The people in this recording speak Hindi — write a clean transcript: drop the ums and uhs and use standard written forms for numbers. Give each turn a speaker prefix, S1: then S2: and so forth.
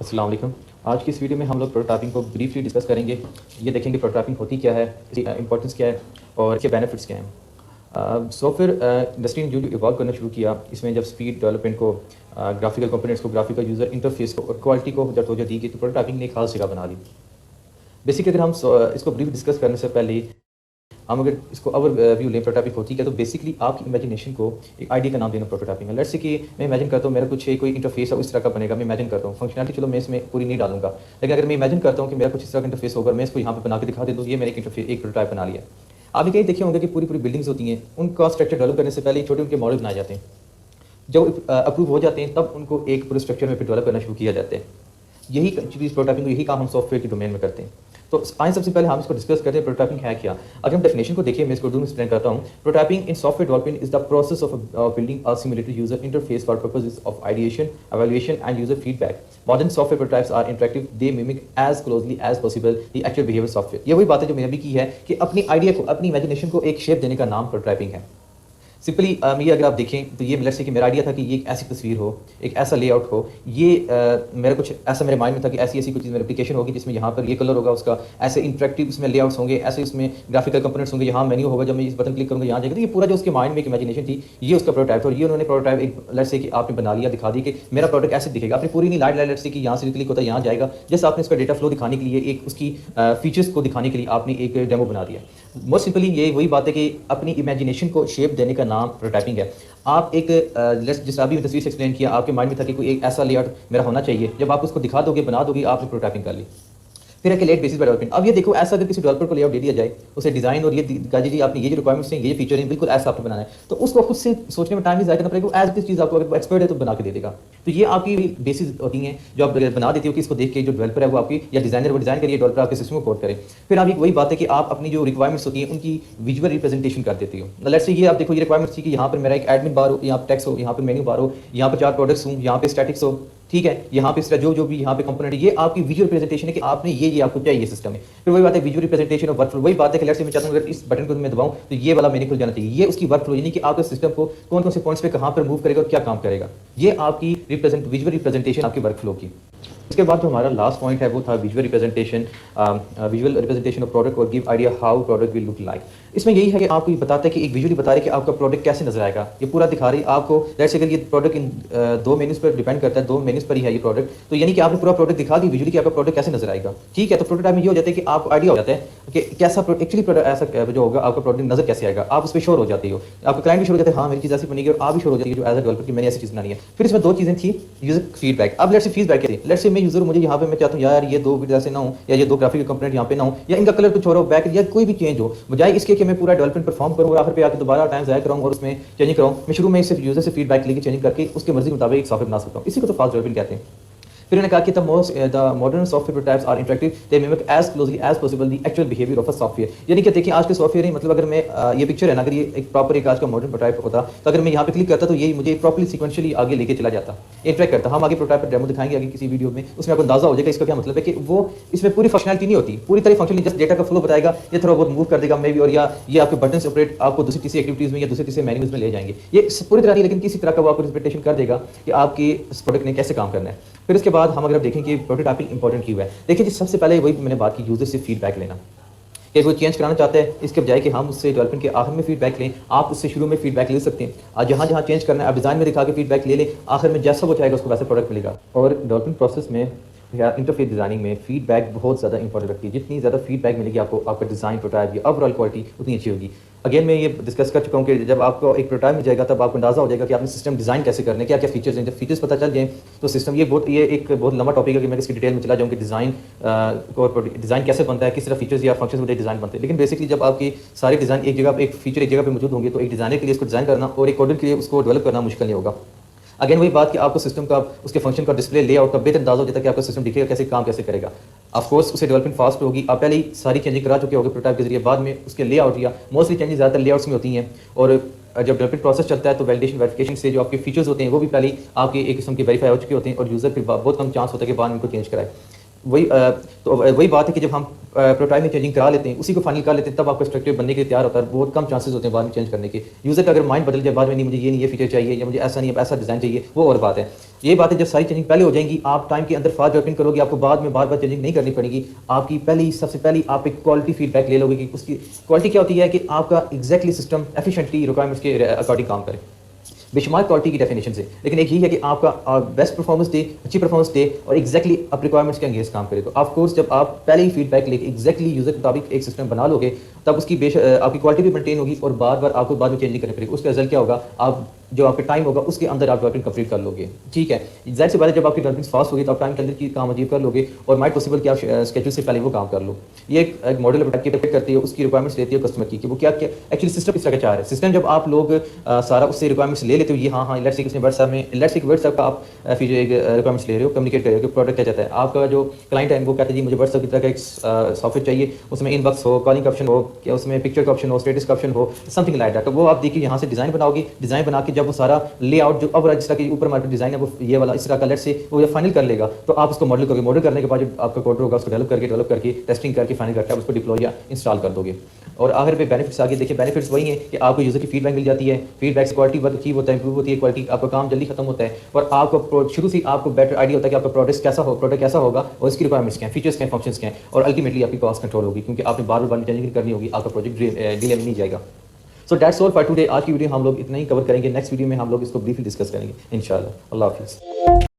S1: अस्सलाम वालेकुम। आज की इस वीडियो में हम लोग प्रोटोटाइपिंग को ब्रीफली डिस्कस करेंगे। ये देखेंगे प्रोटोटाइपिंग होती क्या है, इसकी इंपॉर्टेंस क्या है और इसके बेनिफिट्स क्या हैं। सॉफ्टवेयर इंडस्ट्री ने जो इवॉल्व करना शुरू किया, इसमें जब स्पीड डेवलपमेंट को, ग्राफिकल कंपोनेंट्स को, ग्राफिकल यूज़र इंटरफेस को और क्वालिटी को जब तवज्जो दी गई तो प्रोटोटाइपिंग ने एक खास जगह बना ली। बेसिकली अगर हम इसको ब्रीफ डिस्कस करने से पहले हम अगर इसको ओवर व्यू लें प्रोटोटाइपिंग होती है तो बेसिकली आपकी इमेजिनेशन को एक आइडिया का नाम देना प्रोटोटाइपिंग है। लेट्स से कि मैं इमेजिन करता हूँ मेरा कुछ कोई इंटरफेस है, उस तरह का बनेगा। मैं इमेजिन करता हूँ फंक्शनलिटी, चलो मैं इसमें पूरी नहीं डालूंगा, लेकिन अगर मैं इमेजिन करता हूँ कि मेरा कुछ इस तरह का इंटरफेस होगा, मैं इसको यहाँ पे बना के दिखा दे दूँ, ये मैंने एक इंटरफेस, एक प्रोटोटाइप बना लिया। आप कहीं देखे होंगे कि पूरी पूरी बिल्डिंग्स होती हैं, उनका स्ट्रक्चर डेवलप करने से पहले छोटे उनके मॉडल बनाए जाते हैं। जब अप्रूव हो जाते हैं तब उनको एक पूरे स्ट्रक्चर में डेवलप करना शुरू किया जाता है। यही चीज़ प्रोटोटाइपिंग, यही काम हम सॉफ्टवेयर के डोमेन में करते हैं। तो आइए सबसे पहले हम इसको डिस्कस करते हैं प्रोटोटाइपिंग है क्या। अगर हम डेफिनेशन को देखिए, मैं इसको एक्सप्लेन करता हूँ। Prototyping in software development is the process of building a simulated user interface for purposes of ideation, evaluation and user feedback. Modern software prototypes are interactive. They mimic as closely as possible the actual behavior software. ये वही बात है जो मैंने अभी की है कि अपनी आइडिया को, अपनी इमेजिनेशन को एक शेप देने का नाम प्रोटोटाइपिंग है। सिंपली ये अगर आप देखें तो ये लेट्स से कि मेरा आइडिया था कि ये एक ऐसी तस्वीर हो, एक ऐसा लेआउट हो, ये मेरा कुछ ऐसा मेरे माइंड में था कि ऐसी ऐसी कुछ चीज़ मेरी एप्लीकेशन होगी जिसमें यहाँ पर ये कलर होगा उसका, ऐसे इंटरेक्टिव उसमें लेआउट्स होंगे, ऐसे उसमें ग्राफिकल कंपोनेंट्स होंगे, यहाँ मेन्यू होगा, जब मैं इस बटन क्लिक करूँगा यहाँ जाएगा। तो ये पूरा जो उसके माइंड में एक इमेजिनेशन थी, ये उसका प्रोटोटाइप था। और ये उन्होंने प्रोटोटाइप एक लेट्स से कि आपने बना लिया, दिखा दी कि मेरा प्रोडक्ट ऐसे दिखेगा। आपने पूरी नहीं लाइट लाइट लेट्स से कि यहाँ से क्लिक होता है यहाँ जाएगा, जैसे आपने इसका डेटा फ्लो दिखाने के लिए, एक उसकी फीचर्स को दिखाने के लिए आपने एक डेमो बना दिया। मोस्ट सिंपली ये वही बात है कि अपनी इमेजिनेशन को शेप देने का नाम प्रोटोटाइपिंग है। आप एक जिस अभी तस्वीर से एक्सप्लेन किया, आपके माइंड में था कि कोई एक ऐसा लेआउट मेरा होना चाहिए, जब आप उसको दिखा दोगे, बना दोगे, आपने प्रोटोटाइपिंग कर ली। फिर है कि लेट बेसिस पर डेवलपमेंट। अब ये देखो, ऐसा अगर किसी डेवलपर को लेआउट दे दिया जाए, उसे डिजाइन और ये कहा जी आपने ये जो रिक्वायरमेंट्स हैं, ये फीचर हैं, बिल्कुल ऐसा आपको बनाना है, तो उसको खुद से सोचने में टाइम भी ज़ाया करना पड़ेगा। एज किस चीज़ आपको अगर एक्सपर्ट है तो बना के दे देगा। तो ये आपकी बेसिस होती हैं जो आप बना देती हो कि इसको देख के जो डेवलपर है वो आपकी, या डिजाइनर वो डिजाइन करिए, डेवलपर आपके सिस्टम को कोड करे। फिर आप वही बात है कि आप अपनी जो रिक्वायरमेंट्स होती हैं उनकी विजुअल रिप्रेजेंटेशन कर देती हो। लेट्स से ये आप देखो, ये रिक्वायरमेंट्स थी कि यहाँ पर मेरा एक एडमिन बार हो, यहाँ पर टेक्स्ट हो, यहाँ पर मेन्यू बार हो, यहाँ पर 4 प्रोडक्ट्स हो, यहाँ पे स्टैटिक्स हो, ठीक है, यहाँ पे इसका जो भी यहाँ पे कंपोनेंट, ये आपकी विजुअल रिप्रेजेंटेशन है कि आपने ये आपको चाहिए सिस्टम में। फिर वही बात है विजुअल रिप्रेजेंटेशन और वर्कफ्लो। वही बात है कि लेट्स से मैं चाहता हूँ अगर इस बटन को मैं दबाऊं तो ये वाला मेरे खुल जाना चाहिए। ये उसकी वर्कफ्लो, यानी कि आपके सिस्टम को कौन कौन से पॉइंट्स पे कहाँ पर मूव करेगा और क्या काम करेगा, ये आपकी विजुअल रिप्रेजेंटेशन आपकी वर्कफ्लो की। इसके बाद जो हमारा लास्ट पॉइंट है वो था विजुअल रिप्रेजेंटेशन ऑफ प्रोडक्ट और give idea how product will look like. इसमें यही है कि आपको ये बताता है कि एक विजुअली बता रहे कि आपका प्रोडक्ट कैसे नजर आएगा, ये पूरा दिखा रही है आपको। लेट्स से अगर ये प्रोडक्ट इन 2 मेन्यूज पर डिपेंड करता है, 2 मेन्यूज पर ही है ये प्रोडक्ट, तो यानी कि आपने पूरा प्रोडक्ट दिखा दी विजुअली कि आपका प्रोडक्ट कैसे नजर आएगा। ठीक है, तो प्रोटोटाइप में ये हो जाता है कि आपको आइडिया हो जाता है कि कैसा एक्चुअली प्रोडक्ट ऐसा जो होगा, आपका प्रोडक्ट नजर कैसे आएगा, आप उस पर श्योर हो जाती हो, आपका क्लाइंट भी श्योर हो जाता है हाँ मेरी चीज़ ऐसी बनेगी, और आप भी श्योर हो जाती है जो एज अ डेवलपर की मैंने ऐसी चीज़ बनानी है। फिर इसमें 2 चीज़ें थी, यूजर फीडबैक। अब लेट्स से फीडबैक है, लेट्स से मैं यूजर, मुझे यहाँ पे मैं चाहता हूँ यार ये 2 विंडो ऐसे ना हो, या ये 2 ग्राफिकल कंपोनेंट यहाँ पे ना हो, या इनका कलर कुछ और हो, बैक या कोई भी चेंज हो, बजाय इसके कि मैं पूरा डेवलपमेंट परफॉर्म करूँ और आखिर पे आके दोबारा टाइम ज़ाया कराऊँ और उसमें चेंजिंग कराऊँ, मैं शुरू में सिर्फ यूजर से फीडबैक लेके चेंजिंग करके उसके मर्जी के मुताबिक एक सॉफ्टवेयर बना सकता हूँ। इसी को तो फास्ट डेवलपमेंट कहते हैं। फिर उन्होंने कहा कि the modern software prototypes are interactive, they mimic as closely as possible the actual behaviour of a software. यानी कि देखिए आज के सॉफ्टवेयर ही, मतलब अगर मैं ये पिक्चर है ना, अगर ये एक प्रॉपर एक आज का मॉडर्न प्रोटोटाइप होता तो अगर मैं यहाँ पे क्लिक करता तो ये मुझे प्रॉपर्ली सिक्वेंशियली आगे लेके चला जाता, इंटरेक्ट करता। हम आगे प्रोटोटाइप डेमो दिखाएंगे आगे किसी वीडियो में, उसमें आपको अंदाजा हो जाएगा इसका क्या मतलब है कि वो इसमें पूरी फंक्शनलिटी नहीं होती, पूरी तरह फंक्शनली जस्ट डेटा का फ्लो बताएगा, ये थोड़ा बहुत मूव कर देगा मे भी, और या ये आपके बटन से ऑपरेट आपको दूसरी तीसरी एक्टिविटीज में या दूसरे तीसरे मेन्यूज में ले जाएंगे। ये पूरी तरह नहीं, लेकिन किसी तरह का वो आपको रिप्रेजेंटेशन कर देगा कि आपके इस प्रोडक्ट ने कैसे काम करना है। फिर उसके बाद हम अगर देखें कि प्रोटोटाइपिंग इंपॉर्टेंट क्यों है, देखिए जी सबसे पहले वही मैंने बात की, यूजर से फीडबैक लेना। कि वो चेंज कराना चाहते हैं, इसके बजाय कि हम उससे डेवलपमेंट के आखिर में फीडबैक लें, आप उससे शुरू में फीडबैक ले सकते हैं। आज जहाँ जहाँ चेंज करना है आप डिज़ाइन में दिखा के फीडबैक ले लें, आखिर में जैसा वो चाहेगा उसको वैसे प्रोडक्ट मिलेगा। और डेवलपमेंट प्रोसेस में या इंटरफेस डिजाइनिंग में फीडबैक बहुत ज़्यादा इंपॉर्टेंट रखती है। जितनी ज़्यादा फीडबैक मिलेगी आपको, आपका डिज़ाइन प्रोटोटाइप या ओवरऑल क्वालिटी उतनी अच्छी होगी। अगेन मैं ये डिस्कस कर चुका हूँ कि जब आपको एक प्रोटोटाइप मिल जाएगा तब आपको अंदाजा हो जाएगा कि आपने सिस्टम डिज़ाइन कैसे करने, क्या क्या फीचर्स हैं। जब फीचर्स पता चल जाए तो सिस्टम, ये एक बहुत लंबा टॉपिक है कि मैं इसकी डिटेल में चला जाऊँ कि डिज़ाइन कैसे बनता है, किस तरह फीचर्स या फंक्शन में डिज़ाइन बनते हैं। लेकिन बेसिकली जब आपकी सारी डिज़ाइन एक जगह, एक फीचर एक जगह पर मौजूद होंगे तो एक डिज़ाइनर के लिए इसको डिज़ाइन करना और एक कोडर के लिए उसको डेवलप करना मुश्किल नहीं होगा। अगेन वही बात कि आपको सिस्टम का, उसके फंक्शन का, डिस्प्ले लेआउट का बेहतर अंदाजा हो जाता है कि आपका सिस्टम दिखेगा कैसे, काम कैसे करेगा। ऑफ कोर्स उसे डेवलपमेंट फास्ट होगी, आप पहले ही सारी चेंजिंग करा चुके होंगे प्रोटोटाइप के जरिए, बाद में उसके लेआउट या मोस्टली चेंजेस ज़्यादातर लेआउट्स में होती हैं। और जब डेवलपमेंट प्रोसेस चलता है तो वैलिडेशन वेरिफिकेशन से जो आपके फीचर्स होते हैं वो भी पहले ही आपके एक किस्म के वेरीफाई हो चुके होते हैं, और यूज़र फिर बहुत कम चांस होता है कि बाद में उनको चेंज कराए। वही बात है कि जब हम प्रोटोटाइप में चेंजिंग करा लेते हैं, उसी को फाइनल कर लेते हैं, तब आपका स्ट्रक्चर बनने के लिए तैयार होता है। बहुत कम चांसेस होते हैं बाद में चेंज करने के। यूज़र का अगर माइंड बदल जाए बाद में, नहीं मुझे ये नहीं, ये फीचर चाहिए, या मुझे ऐसा नहीं, ऐसा डिज़ाइन चाहिए, वो और बात है। ये बात है जब सारी चेंजिंग पहले हो जाएंगी, आप टाइम के अंदर फास्ट डेवलपिंग करोगे, आपको बाद में बार बार चेंजिंग नहीं करनी पड़ेगी। आपकी सबसे पहली आप एक क्वालिटी फीडबैक ले लोगे कि उसकी क्वालिटी क्या होती है, कि आपका एग्जैक्टली सिस्टम एफिशिएंटली रिक्वायरमेंट्स के अकॉर्डिंग काम करे, बेशुमार क्वालिटी की डेफिनेशन से। लेकिन एक यही है कि आपका बेस्ट परफॉर्मेंस दे, अच्छी परफॉर्मेंस दे, और एक्जैक्टली आप रिक्वायरमेंट्स के अंगेज काम करे। तो ऑफ कोर्स जब आप पहले ही फीडबैक लेके एक्जैक्टली यूजर के मुताबिक एक सिस्टम बना लोगे, तब उसकी आपकी क्वालिटी भी मेंटेन होगी, और बार बार आपको बाद में चेंज नहीं करनी पड़ेगी। उसका रिजल्ट क्या होगा, आप जो आपका टाइम होगा उसके अंदर आप डेवलपिंग कंप्लीट कर लोगे। ठीक है, जाहिर सी बात है जब आपकी डेवलपिंग फास्ट होगी तो आप टाइम के अंदर की काम अचीव कर लोगे, और माइट पॉसिबल कि आप स्केड्यूल से पहले वो काम कर लो। ये एक मॉडल की करती है, उसकी रिक्वायरमेंट्स लेती है कस्टमर की, कि वो क्या क्या एक्चुअली सिस्टम किस तरह का चाह रहे हैं। सिस्टम जब आप लोग सारा उससे रिक्वायरमेंट्स ले लेते हो, ये हाँ लेट्स से व्हाट्सएप में व्हाट्सएप का आप फिर एक रिक्वायरमेंट्स ले रहे हो, कम्युनिकेट कर रहे हो कि प्रोडक्ट क्या चाहता है। आपका जो क्लाइंट है वो कहते हैं जी मुझे व्हाट्सएप की तरह का एक सॉफ्टवेयर चाहिए, उसमें इनबॉक्स हो, कॉलिंग का ऑप्शन हो, या उसमें पिक्चर का ऑप्शन हो, स्टेटस का ऑप्शन हो, समथिंग लाइक दैट। तो वो आप देखिए यहाँ से डिज़ाइन बनाओगे, डिज़ाइन बना के जब वो सारा लेआउट जो अब जिस तरह की ऊपर मार्केट डिज़ाइन है वो ये वाला इस तरह का लेट से वो जब फाइनल कर लेगा, तो आप उसको मॉडल करोगे। मॉडल करने के बाद जो आपका कोड होगा उसको डेवलप करके टेस्टिंग करके फाइनल करके आप उसको डिप्लॉय या इंस्टॉल कर दोगे। और आखिर पे बेनिफिट्स आगे देखिए, बेनिफिट्स वही हैं कि आपको यूज़र की फीडबैक मिल जाती है, फीडबैक से क्वालिटी अचीव होता है, इंप्रूव होती है क्वालिटी, आपका काम जल्दी खत्म होता है, और आपको शुरू से आपको बेटर आइडिया होता है कि आपका प्रोडक्ट कैसा होगा, और इसकी रिक्वायरमेंट्स क्या हैं, फीचर्स क्या हैं, फंक्शंस क्या हैं, और अल्टीमेटली आपकी कॉस्ट कंट्रोल होगी, क्योंकि आपने बार बार चेंजिंग करनी होगी, आपका प्रोजेक्ट डिले में नहीं जाएगा। So that's all for today. आज की वीडियो हम लोग इतना ही कवर करेंगे, नेक्स्ट वीडियो में हम लोग इसको ब्रीफली डिस्कस करेंगे इंशाल्लाह। अल्लाह हाफिज़।